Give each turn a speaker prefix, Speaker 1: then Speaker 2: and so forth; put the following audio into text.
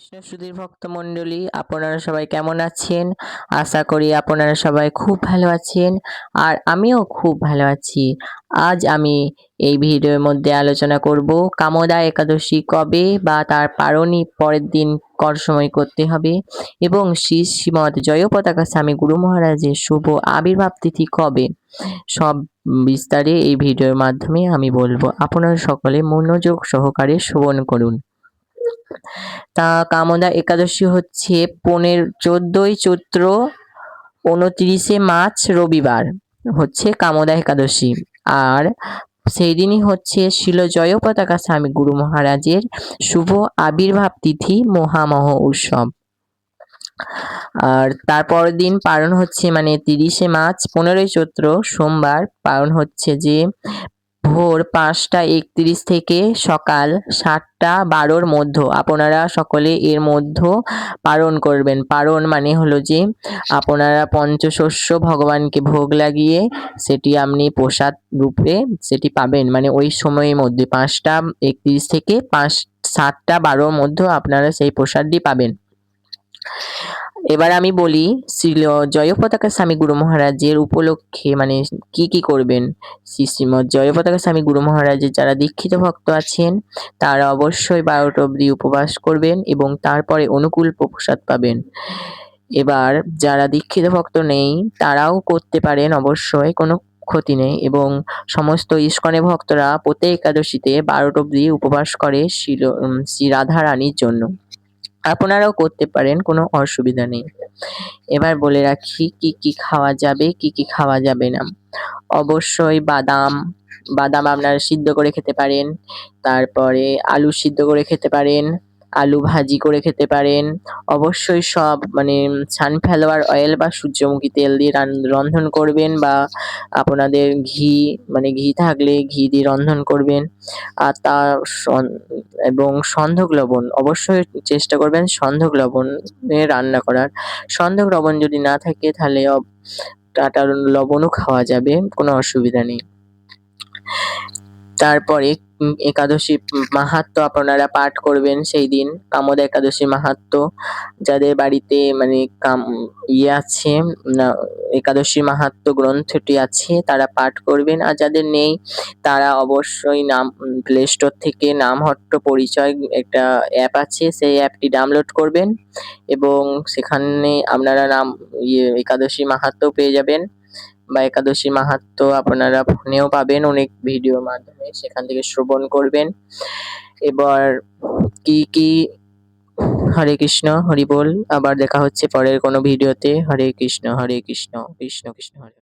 Speaker 1: কৃষ্ণ সুধীর ভক্ত মণ্ডলী, আপনারা সবাই কেমন আছেন? আশা করি আপনারা সবাই খুব ভালো আছেন আর আমিও খুব ভালো আছি। আজ আমি এই ভিডিওর মধ্যে আলোচনা করব কামোদা একাদশী কবে বা তার পারণই পরের দিন কর সময় করতে হবে এবং শ্রী শ্রীমৎ জয়পতাকা স্বামী গুরু মহারাজের শুভ আবির্ভাব তিথি কবে, সব বিস্তারে এই ভিডিওর মাধ্যমে আমি বলবো। আপনারা সকলে মনোযোগ সহকারে শ্রবণ করুন। তা কামোদা একাদশী হচ্ছে 14ই চৈত্র 29শে মার্চ রবিবার হচ্ছে কামোদা একাদশী। আর সেই দিনই হচ্ছে শিল জয়পতাকা স্বামী গুরু মহারাজের শুভ আবির্ভাব তিথি মহামহ উৎসব। আর তারপরের দিন পালন হচ্ছে মানে 30শে মার্চ 15ই চৈত্র সোমবার পালন হচ্ছে যে ভোর 5টা 31 থেকে সকাল 7টা 12র মধ্যে আপনারা সকলে এর মধ্যে পালন করবেন। পালন মানে হলো যে আপনারা পঞ্চশস্য ভগবানকে ভোগ লাগিয়ে সেটি আপনি প্রসাদ রূপে সেটি পাবেন, মানে ওই সময়ের মধ্যে 5টা 31 থেকে 7টা 12র মধ্যে আপনারা সেই প্রসাদটি পাবেন। এবার আমি বলি শ্রীল জয়পতাকা স্বামী গুরু মহারাজের উপলক্ষে মানে কি কি করবেন। শ্রী শ্রীমৎ জয়পতাকা স্বামী গুরু মহারাজের যারা দীক্ষিত ভক্ত আছেন তারা অবশ্যই 12টা অবধি উপবাস করবেন এবং তারপরে অনুকূল প্রসাদ পাবেন। এবার যারা দীক্ষিত ভক্ত নেই তারাও করতে পারেন, অবশ্যই কোনো ক্ষতি নেই। এবং সমস্ত ইস্কনে ভক্তরা প্রতি একাদশীতে 12টা অবধি উপবাস করে শ্রী রাধা রানীর জন্য, আপনারাও করতে পারেন, কোনো অসুবিধা নেই। এবার বলে রাখি কি কি খাওয়া যাবে কি কি খাওয়া যাবে না। অবশ্যই বাদাম আপনারা সিদ্ধ করে খেতে পারেন, তারপরে আলু সিদ্ধ করে খেতে পারেন, আলু ভাজি করে খেতে পারেন। অবশ্যই সব মানে সানফ্লাওয়ার অয়েল বা সূর্যমুখী তেল দিয়ে রন্ধন করবেন, বা আপনাদের ঘি মানে ঘি থাকলে ঘি দিয়ে রন্ধন করবেন। আর তার এবং সন্ধক লবণ অবশ্যই চেষ্টা করবেন সন্ধক লবণে রান্না করার। সন্ধক লবণ যদি না থাকে তাহলে টাটার লবণও খাওয়া যাবে, কোনো অসুবিধা নেই। তারপরে একাদশী মাহাত্ম্য আপনারা পাঠ করবেন সেই দিন, কামোদা একাদশী মাহাত্ম্য। যাদের বাড়িতে মানে আছে না একাদশী মাহাত্ম্য গ্রন্থটি আছে তারা পাঠ করবেন, আর যাদের নেই তারা অবশ্যই নাম প্লে স্টোর থেকে নামহট্ট পরিচয় একটা অ্যাপ আছে, সেই অ্যাপটি ডাউনলোড করবেন এবং সেখানে আপনারা একাদশী মাহাত্ম্য পেয়ে যাবেন, বা একাদশী মাহাত্ম্য আপনারা ফোনেও পাবেন অনেক ভিডিওর মাধ্যমে, সেখান থেকে শ্রবণ করবেন। এবার কি কি হরে কৃষ্ণ হরি বল। আবার দেখা হচ্ছে পরের কোনো ভিডিওতে। হরে কৃষ্ণ কৃষ্ণ কৃষ্ণ হরে।